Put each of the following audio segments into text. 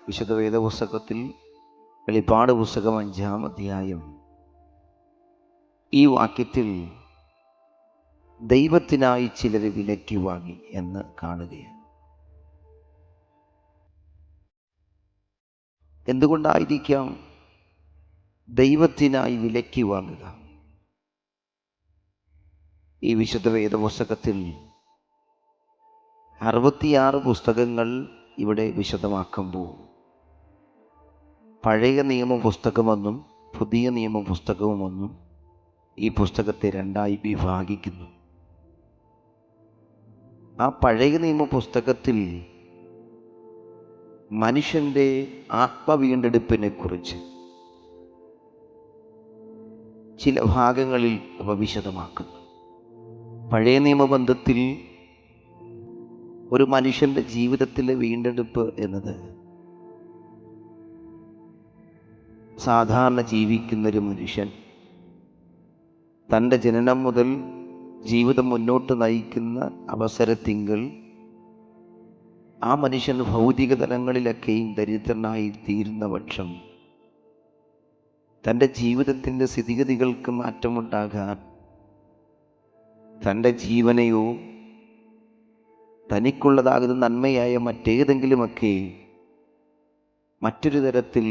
വിശുദ്ധ വേദപുസ്തകത്തിൽ വെളിപ്പാട് പുസ്തകം 5-ാം അധ്യായം ഈ വാക്യത്തിൽ ദൈവത്തിനായി ചിലരെ വിലയ്ക്ക് വാങ്ങി എന്ന് കാണുകയാണ്. എന്തുകൊണ്ടായിരിക്കാം ദൈവത്തിനായി വിലയ്ക്ക് വാങ്ങുക? ഈ വിശുദ്ധ വേദപുസ്തകത്തിൽ 66 പുസ്തകങ്ങൾ ഇവിടെ വിശദമാക്കുമ്പോൾ പഴയ നിയമ പുസ്തകമെന്നും പുതിയ നിയമ പുസ്തകവുമെന്നും ഈ പുസ്തകത്തെ രണ്ടായി വിഭാഗിക്കുന്നു. ആ പഴയ നിയമ പുസ്തകത്തിൽ മനുഷ്യൻ്റെ ആത്മവീണ്ടെടുപ്പിനെ കുറിച്ച് ചില ഭാഗങ്ങളിൽ അവ വിശദമാക്കുന്നു. പഴയ നിയമബന്ധത്തിൽ ഒരു മനുഷ്യൻ്റെ ജീവിതത്തിലെ വീണ്ടെടുപ്പ് എന്നത് സാധാരണ ജീവിക്കുന്നൊരു മനുഷ്യൻ തൻ്റെ ജനനം മുതൽ ജീവിതം മുന്നോട്ട് നയിക്കുന്ന അവസരത്തിങ്കൽ ആ മനുഷ്യൻ ഭൗതിക തലങ്ങളിലൊക്കെയും ദരിദ്രനായി തീരുന്ന പക്ഷം തൻ്റെ ജീവിതത്തിൻ്റെ സ്ഥിതിഗതികൾക്ക് മാറ്റമുണ്ടാകാൻ തൻ്റെ ജീവനെയോ തനിക്കുള്ളതാകുന്ന നന്മയായ മറ്റേതെങ്കിലുമൊക്കെ മറ്റൊരു തരത്തിൽ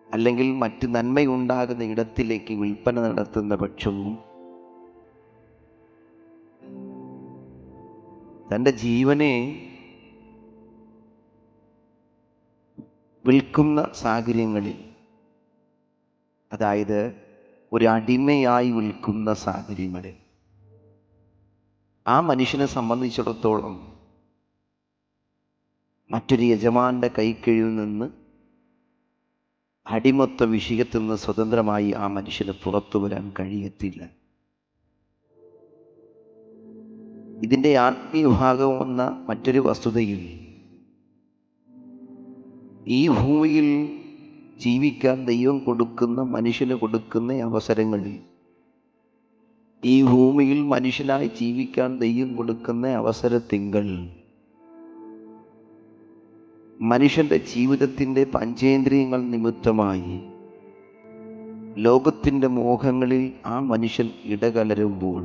അല്ലെങ്കിൽ മറ്റ് നന്മയുണ്ടാകുന്ന ഇടത്തിലേക്ക് വിൽപ്പന നടത്തുന്ന പക്ഷവും തൻ്റെ ജീവനെ വിൽക്കുന്ന സാഹചര്യങ്ങളിൽ, അതായത് ഒരു അടിമയായി വിൽക്കുന്ന സാഹചര്യങ്ങളിൽ ആ മനുഷ്യനെ സംബന്ധിച്ചിടത്തോളം മറ്റൊരു യജമാന്റെ കൈക്കീഴിൽ നിന്ന് അടിമത്വ വിഷയത്തിൽ നിന്ന് സ്വതന്ത്രമായി ആ മനുഷ്യന് പുറത്തു വരാൻ കഴിയത്തില്ല. ഇതിൻ്റെ ആത്മീയ ഭാഗം എന്ന മറ്റൊരു വസ്തുതയിൽ ഈ ഭൂമിയിൽ ജീവിക്കാൻ ദൈവം കൊടുക്കുന്ന മനുഷ്യന് കൊടുക്കുന്ന അവസരങ്ങളിൽ, ഈ ഭൂമിയിൽ മനുഷ്യനായി ജീവിക്കാൻ ദൈവം കൊടുക്കുന്ന അവസരത്തിങ്കൽ മനുഷ്യൻ്റെ ജീവിതത്തിൻ്റെ പഞ്ചേന്ദ്രിയങ്ങൾ നിമിത്തമായി ലോകത്തിൻ്റെ മോഹങ്ങളിൽ ആ മനുഷ്യൻ ഇടകലരുമ്പോൾ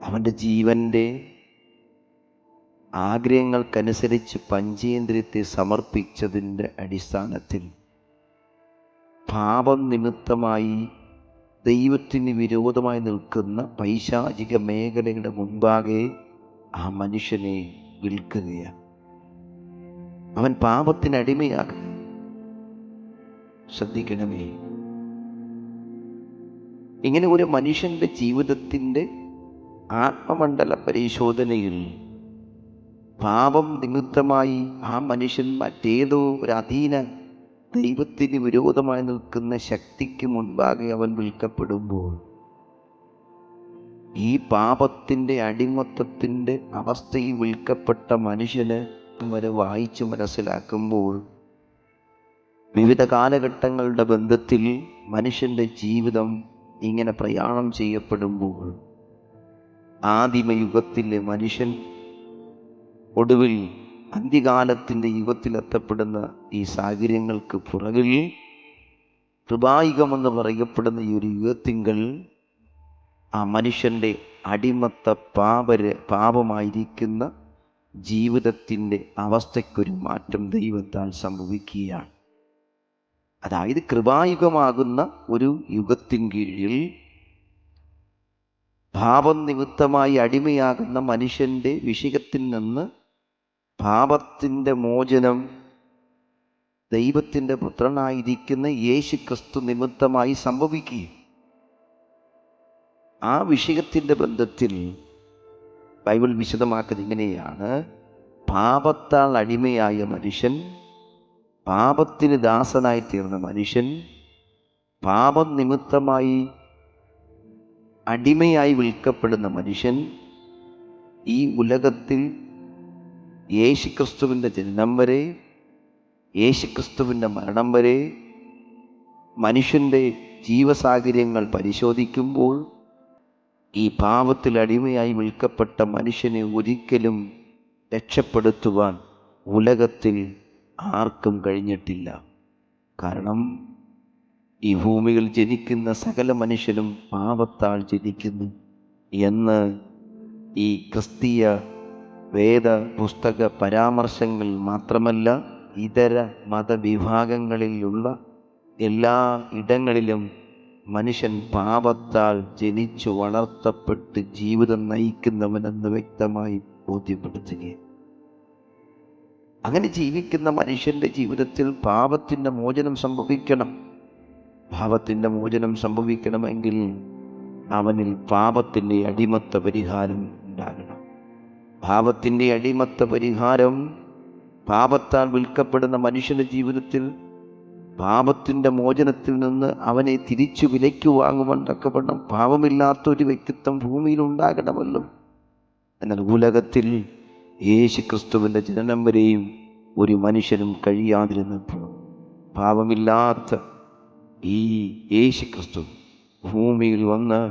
അവൻ്റെ ജീവൻ്റെ ആഗ്രഹങ്ങൾക്കനുസരിച്ച് പഞ്ചേന്ദ്രിയത്തെ സമർപ്പിച്ചതിൻ്റെ അടിസ്ഥാനത്തിൽ പാപം നിമിത്തമായി ദൈവത്തിന് വിരോധമായി നിൽക്കുന്ന പൈശാചിക മേഖലയുടെ മുൻപാകെ ആ മനുഷ്യനെ വിൽക്കുകയാണ്. അവൻ പാപത്തിനടിമയാകുക. ശ്രദ്ധിക്കണമേ, ഇങ്ങനെ ഒരു മനുഷ്യൻ്റെ ജീവിതത്തിൻ്റെ ആത്മമണ്ഡല പരിശോധനയിൽ പാപം നിമിത്തമായി ആ മനുഷ്യൻ മറ്റേതോ ഒരു അധീന ദൈവത്തിന് വിരോധമായി നിൽക്കുന്ന ശക്തിക്ക് മുൻപാകെ അവൻ വിൽക്കപ്പെടുമ്പോൾ ഈ പാപത്തിൻ്റെ അടിമത്തത്തിൻ്റെ അവസ്ഥയിൽ വിൽക്കപ്പെട്ട മനുഷ്യന് വരെ വായിച്ച് മനസ്സിലാക്കുമ്പോൾ വിവിധ കാലഘട്ടങ്ങളുടെ ബന്ധത്തിൽ മനുഷ്യൻ്റെ ജീവിതം ഇങ്ങനെ പ്രയാണം ചെയ്യപ്പെടുമ്പോൾ ആദിമയുഗത്തിലെ മനുഷ്യൻ ഒടുവിൽ അന്ത്യകാലത്തിൻ്റെ യുഗത്തിലെത്തപ്പെടുന്ന ഈ സാഹചര്യങ്ങൾക്ക് പുറകിൽ കൃപായുഗമെന്ന് പറയപ്പെടുന്ന ഈ ഒരു യുഗത്തിങ്കൽ ആ മനുഷ്യൻ്റെ അടിമത്ത പാപമായിരിക്കുന്ന ജീവിതത്തിൻ്റെ അവസ്ഥയ്ക്കൊരു മാറ്റം ദൈവത്താൽ സംഭവിക്കുകയാണ്. അതായത് കൃപായുഗമാകുന്ന ഒരു യുഗത്തിൻ കീഴിൽ പാപം നിമിത്തമായി അടിമയാകുന്ന മനുഷ്യൻ്റെ വിഷയത്തിൽ നിന്ന് പാപത്തിൻ്റെ മോചനം ദൈവത്തിൻ്റെ പുത്രനായിരിക്കുന്ന യേശുക്രിസ്തു നിമിത്തമായി സംഭവിക്കുകയും ആ വിഷയത്തിൻ്റെ ബന്ധത്തിൽ ബൈബിൾ വിശദമാക്കുന്നത് ഇങ്ങനെയാണ്: പാപത്താൽ അടിമയായ മനുഷ്യൻ, പാപത്തിന് ദാസനായി തീർന്ന മനുഷ്യൻ, പാപം നിമിത്തമായി അടിമയായി വിൽക്കപ്പെടുന്ന മനുഷ്യൻ ഈ ഉലകത്തിൽ യേശുക്രിസ്തുവിൻ്റെ ജനനം വരെ, യേശുക്രിസ്തുവിൻ്റെ മരണം വരെ മനുഷ്യൻ്റെ ജീവസാഹചര്യങ്ങൾ പരിശോധിക്കുമ്പോൾ ഈ പാപത്തിൽ അടിമയായി വിൽക്കപ്പെട്ട മനുഷ്യനെ ഒരിക്കലും രക്ഷപ്പെടുത്തുവാൻ ഉലകത്തിൽ ആർക്കും കഴിഞ്ഞിട്ടില്ല. കാരണം ഈ ഭൂമിയിൽ ജനിക്കുന്ന സകല മനുഷ്യരും പാപത്താൽ ജനിക്കുന്നു എന്ന് ഈ ക്രിസ്തീയ വേദ പുസ്തക പരാമർശങ്ങൾ മാത്രമല്ല, ഇതര മതവിഭാഗങ്ങളിലുള്ള എല്ലാ ഇടങ്ങളിലും മനുഷ്യൻ പാപത്താൽ ജനിച്ചു വളർത്തപ്പെട്ട് ജീവിതം നയിക്കുന്നവനെന്ന് വ്യക്തമായി ബോധ്യപ്പെടുത്തുകയാണ്. അങ്ങനെ ജീവിക്കുന്ന മനുഷ്യൻ്റെ ജീവിതത്തിൽ പാപത്തിൻ്റെ മോചനം സംഭവിക്കണം. പാപത്തിൻ്റെ മോചനം സംഭവിക്കണമെങ്കിൽ അവനിൽ പാപത്തിൻ്റെ അടിമത്ത പരിഹാരം ഉണ്ടാകണം. പാപത്തിൻ്റെ അടിമത്ത പരിഹാരം, പാപത്താൽ വിൽക്കപ്പെടുന്ന മനുഷ്യൻ്റെ ജീവിതത്തിൽ പാപത്തിൻ്റെ മോചനത്തിൽ നിന്ന് അവനെ തിരിച്ചു വിലയ്ക്ക് വാങ്ങുവാൻ തക്കവണ്ണം പാപമില്ലാത്തൊരു വ്യക്തിത്വം ഭൂമിയിൽ ഉണ്ടാകണമല്ലോ. എന്നാൽ ഉലകത്തിൽ യേശുക്രിസ്തുവിൻ്റെ ജനനം വരെയും ഒരു മനുഷ്യനും കഴിയാതിരുന്നപ്പോൾ പാപമില്ലാത്ത ഈ യേശുക്രിസ്തു ഭൂമിയിൽ വന്ന്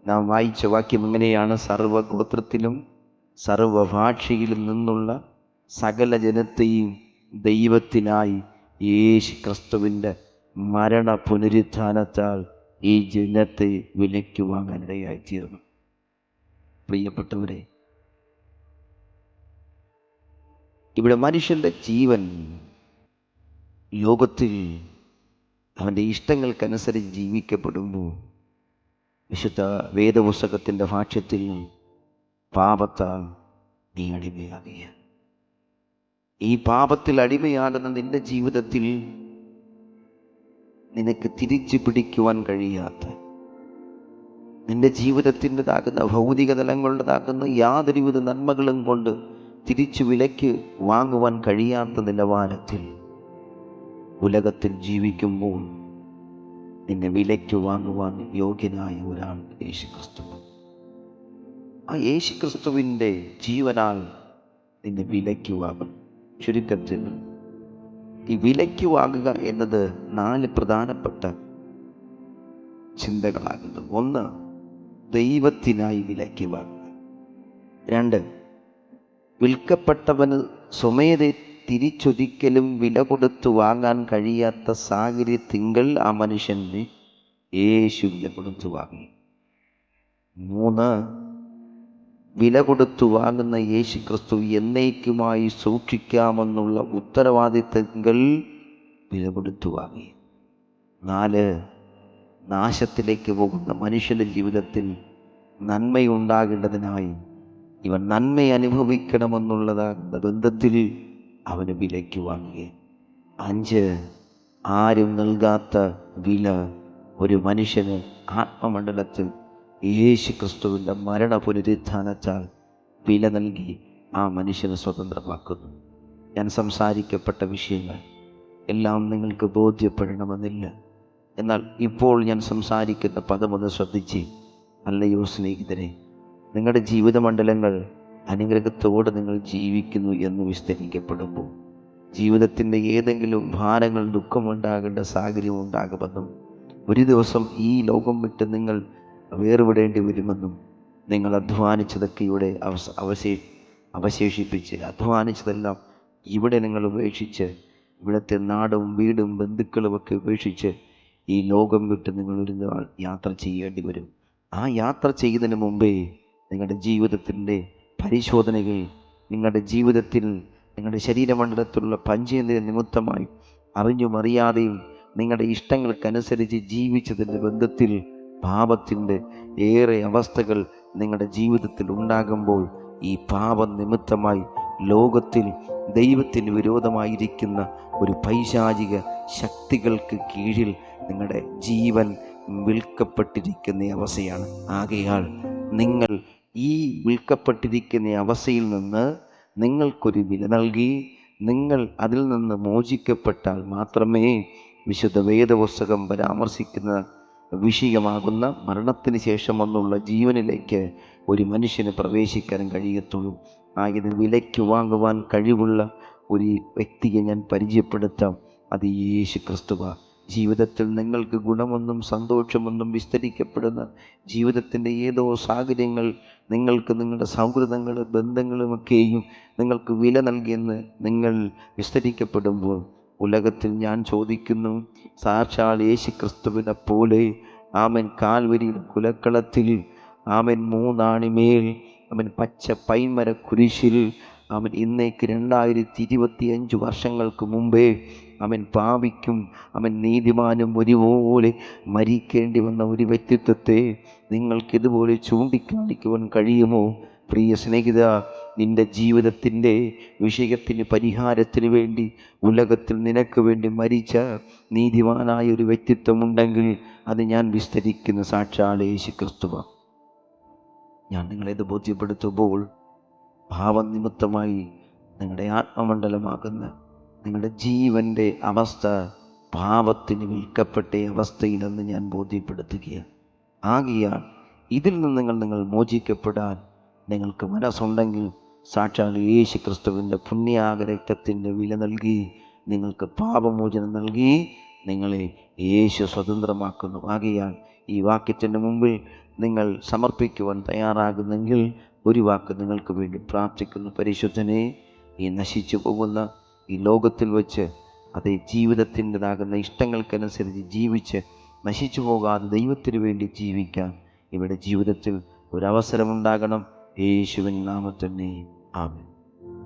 നാം വായിച്ച വാക്യം എങ്ങനെയാണ്? സർവഗോത്രത്തിലും സർവഭാഷയിലും നിന്നുള്ള സകല ജനത്തെയും ദൈവത്തിനായി യേശുക്രിസ്തുവിൻ്റെ മരണ പുനരുത്ഥാനത്താൽ ഈ ജനത്തെ വിലയ്ക്ക് വാങ്ങാനിടയായി തീർന്നു. പ്രിയപ്പെട്ടവരെ, ഇവിടെ മനുഷ്യൻ്റെ ജീവൻ ലോകത്തിൽ അവൻ്റെ ഇഷ്ടങ്ങൾക്കനുസരിച്ച് ജീവിക്കപ്പെടുമ്പോൾ വിശുദ്ധ വേദപുസ്തകത്തിൻ്റെ ഭാഷ്യത്തിൽ പാപത്താൽ നീ അടിമയാകുക. ഈ പാപത്തിൽ അടിമയാകുന്ന നിന്റെ ജീവിതത്തിൽ നിനക്ക് തിരിച്ചു പിടിക്കുവാൻ കഴിയാത്ത, നിന്റെ ജീവിതത്തിൻ്റെതാകുന്ന ഭൗതിക തലങ്ങളുടേതാകുന്ന യാതൊരുവിധ നന്മകളും കൊണ്ട് തിരിച്ചു വിലയ്ക്ക് വാങ്ങുവാൻ കഴിയാത്ത നിലവാരത്തിൽ ഉലകത്തിൽ ജീവിക്കുമ്പോൾ നിന്നെ വിലയ്ക്ക് വാങ്ങുവാൻ യോഗ്യനായ ഒരാൾ യേശുക്രിസ്തു. ആ യേശുക്രിസ്തുവിൻ്റെ ജീവനാൽ നിന്നെ വിലയ്ക്ക് വാങ്ങും. ചുരുക്കത്തിൽ ഈ വിലയ്ക്ക് വാങ്ങുക എന്നത് 4 പ്രധാനപ്പെട്ട ചിന്തകളാകുന്നു. 1, ദൈവത്തിനായി വിലയ്ക്ക് വാങ്ങുക. 2, വിൽക്കപ്പെട്ടവന് സ്വമേധെ തിരിച്ചൊരിക്കലും വില കൊടുത്തു വാങ്ങാൻ കഴിയാത്ത സാഹചര്യത്തിങ്കൽ ആ മനുഷ്യന് യേശു വില കൊടുത്തു വാങ്ങി. 3, വില കൊടുത്തു വാങ്ങുന്ന യേശുക്രിസ്തു എന്നേക്കുമായി സൂക്ഷിക്കാമെന്നുള്ള ഉത്തരവാദിത്തങ്ങൾ വില കൊടുത്തു വാങ്ങി. 4, നാശത്തിലേക്ക് പോകുന്ന മനുഷ്യൻ്റെ ജീവിതത്തിൽ നന്മയുണ്ടാകേണ്ടതിനായി ഇവൻ നന്മ അനുഭവിക്കണമെന്നുള്ളതാകുന്ന ബന്ധത്തിൽ അവന് വിലയ്ക്ക് വാങ്ങി. 5, ആരും നൽകാത്ത വില ഒരു മനുഷ്യന് ആത്മമണ്ഡലത്തിൽ യേശുക്രിസ്തുവിൻ്റെ മരണ പുനരുത്ഥാനത്താൽ വില നൽകി ആ മനുഷ്യനെ സ്വതന്ത്രമാക്കുന്നു. ഞാൻ സംസാരിക്കപ്പെട്ട വിഷയങ്ങൾ എല്ലാം നിങ്ങൾക്ക് ബോധ്യപ്പെടണമെന്നില്ല. എന്നാൽ ഇപ്പോൾ ഞാൻ സംസാരിക്കുന്ന പദമൊന്ന് ശ്രദ്ധിച്ച്, അല്ലയോ സ്നേഹിതരെ, നിങ്ങളുടെ ജീവിതമണ്ഡലങ്ങൾ അനുഗ്രഹത്തോടെ നിങ്ങൾ ജീവിക്കുന്നു എന്ന് വിസ്തരിക്കപ്പെടുമ്പോൾ ജീവിതത്തിൻ്റെ ഏതെങ്കിലും ഭാരങ്ങൾ, ദുഃഖമുണ്ടാകേണ്ട സാഹചര്യം ഉണ്ടാകുമെന്നും ഒരു ദിവസം ഈ ലോകം വിട്ട് നിങ്ങൾ വേർവിടേണ്ടി വരുമെന്നും നിങ്ങൾ അധ്വാനിച്ചതൊക്കെ ഇവിടെ അവശേഷിപ്പിച്ച് അധ്വാനിച്ചതെല്ലാം ഇവിടെ നിങ്ങൾ ഉപേക്ഷിച്ച് ഇവിടുത്തെ നാടും വീടും ബന്ധുക്കളുമൊക്കെ ഉപേക്ഷിച്ച് ഈ ലോകം വിട്ട് നിങ്ങളൊരു നാൾ യാത്ര ചെയ്യേണ്ടി വരും. ആ യാത്ര ചെയ്യുന്നതിന് മുമ്പേ നിങ്ങളുടെ ജീവിതത്തിൻ്റെ പരിശോധനകൾ, നിങ്ങളുടെ ജീവിതത്തിൽ നിങ്ങളുടെ ശരീരമണ്ഡലത്തിലുള്ള പഞ്ചേന്ദ്രിയ നിമിത്തമായി അറിഞ്ഞും അറിയാതെയും നിങ്ങളുടെ ഇഷ്ടങ്ങൾക്കനുസരിച്ച് ജീവിച്ചതിൻ്റെ ബന്ധത്തിൽ പാപത്തിൻ്റെ ഏറെ അവസ്ഥകൾ നിങ്ങളുടെ ജീവിതത്തിൽ ഉണ്ടാകുമ്പോൾ ഈ പാപം നിമിത്തമായി ലോകത്തിൽ ദൈവത്തിന് വിരോധമായിരിക്കുന്ന ഒരു പൈശാചിക ശക്തികൾക്ക് കീഴിൽ നിങ്ങളുടെ ജീവൻ വിൽക്കപ്പെട്ടിരിക്കുന്ന അവസ്ഥയാണ്. ആകയാൽ നിങ്ങൾ ഈ വിൽക്കപ്പെട്ടിരിക്കുന്ന അവസ്ഥയിൽ നിന്ന് നിങ്ങൾക്കൊരു വില നൽകി നിങ്ങൾ അതിൽ നിന്ന് മോചിക്കപ്പെട്ടാൽ മാത്രമേ വിശുദ്ധ വേദപുസ്തകം പരാമർശിക്കുന്ന വിഷയമാകുന്ന മരണത്തിന് ശേഷം വന്നുള്ള ജീവനിലേക്ക് ഒരു മനുഷ്യന് പ്രവേശിക്കാൻ കഴിയത്തുള്ളൂ. ആയത് വിലയ്ക്ക് വാങ്ങുവാൻ കഴിവുള്ള ഒരു വ്യക്തിയെ ഞാൻ പരിചയപ്പെടുത്താം. അത് യേശുക്രിസ്തുവാണ്. ജീവിതത്തിൽ നിങ്ങൾക്ക് ഗുണമൊന്നും സന്തോഷമൊന്നും വിസ്തരിക്കപ്പെടുന്ന ജീവിതത്തിൻ്റെ ഏതോ സാഹചര്യങ്ങൾ നിങ്ങൾക്ക് നിങ്ങളുടെ സൗഹൃദങ്ങളും ബന്ധങ്ങളുമൊക്കെയും നിങ്ങൾക്ക് വില നൽകിയെന്ന് നിങ്ങൾ വിസ്തരിക്കപ്പെടുമ്പോൾ ഉലകത്തിൽ ഞാൻ ചോദിക്കുന്നു, സാക്ഷാൽ യേശു ക്രിസ്തുവിനെ പോലെ ആമൻ കാൽവരിയിൽ കുലക്കളത്തിൽ ആമൻ മൂന്നാണിമേൽ അവൻ പച്ച പൈമര കുരിശിൽ അവൻ ഇന്നേക്ക് 2025 വർഷങ്ങൾക്ക് മുമ്പേ അവൻ പാപിക്കും അവൻ നീതിമാനും ഒരുപോലെ മരിക്കേണ്ടി വന്ന ഒരു വ്യക്തിത്വത്തെ നിങ്ങൾക്കിതുപോലെ ചൂണ്ടിക്കാണിക്കുവാൻ കഴിയുമോ? പ്രിയ സ്നേഹിത, നിൻ്റെ ജീവിതത്തിൻ്റെ വിഷയത്തിന് പരിഹാരത്തിന് വേണ്ടി ഉലകത്തിൽ നിനക്ക് വേണ്ടി മരിച്ച നീതിമാനായ ഒരു വ്യക്തിത്വമുണ്ടെങ്കിൽ അത് ഞാൻ വിസ്തരിക്കുന്ന സാക്ഷാൽ യേശു ക്രിസ്തുവാണ്. ഞാൻ നിങ്ങളേത് ബോധ്യപ്പെടുത്തുമ്പോൾ പാപനിമിത്തമായി നിങ്ങളുടെ ആത്മമണ്ഡലമാകുന്ന നിങ്ങളുടെ ജീവൻ്റെ അവസ്ഥ പാപത്തിന് വിൽക്കപ്പെട്ട അവസ്ഥയിലെന്ന് ഞാൻ ബോധ്യപ്പെടുത്തുകയാണ്. ആകയാൽ ഇതിൽ നിന്ന് നിങ്ങൾ മോചിക്കപ്പെടാൻ നിങ്ങൾക്ക് മനസ്സുണ്ടെങ്കിൽ സാക്ഷാൽ യേശു ക്രിസ്തുവിൻ്റെ പുണ്യാക രക്തത്തിൻ്റെ വില നൽകി നിങ്ങൾക്ക് പാപമോചനം നൽകി നിങ്ങളെ യേശു സ്വതന്ത്രമാക്കുന്നു. ആകയാൽ ഈ വാക്യത്തിൻ്റെ മുമ്പിൽ നിങ്ങൾ സമർപ്പിക്കുവാൻ തയ്യാറാകുന്നെങ്കിൽ ഒരു വാക്ക് നിങ്ങൾക്ക് വേണ്ടി പ്രാർത്ഥിക്കുന്നു. പരിശുദ്ധനെ, ഈ നശിച്ചു പോകുന്ന ഈ ലോകത്തിൽ വെച്ച് അതേ ജീവിതത്തിൻ്റെതാകുന്ന ഇഷ്ടങ്ങൾക്കനുസരിച്ച് ജീവിച്ച് നശിച്ചു പോകാതെ ദൈവത്തിന് വേണ്ടി ജീവിക്കാൻ ഇവിടെ ജീവിതത്തിൽ ഒരവസരമുണ്ടാകണം. യേശുവിൻ നാമത്തിൽ തന്നെ ആമേൻ.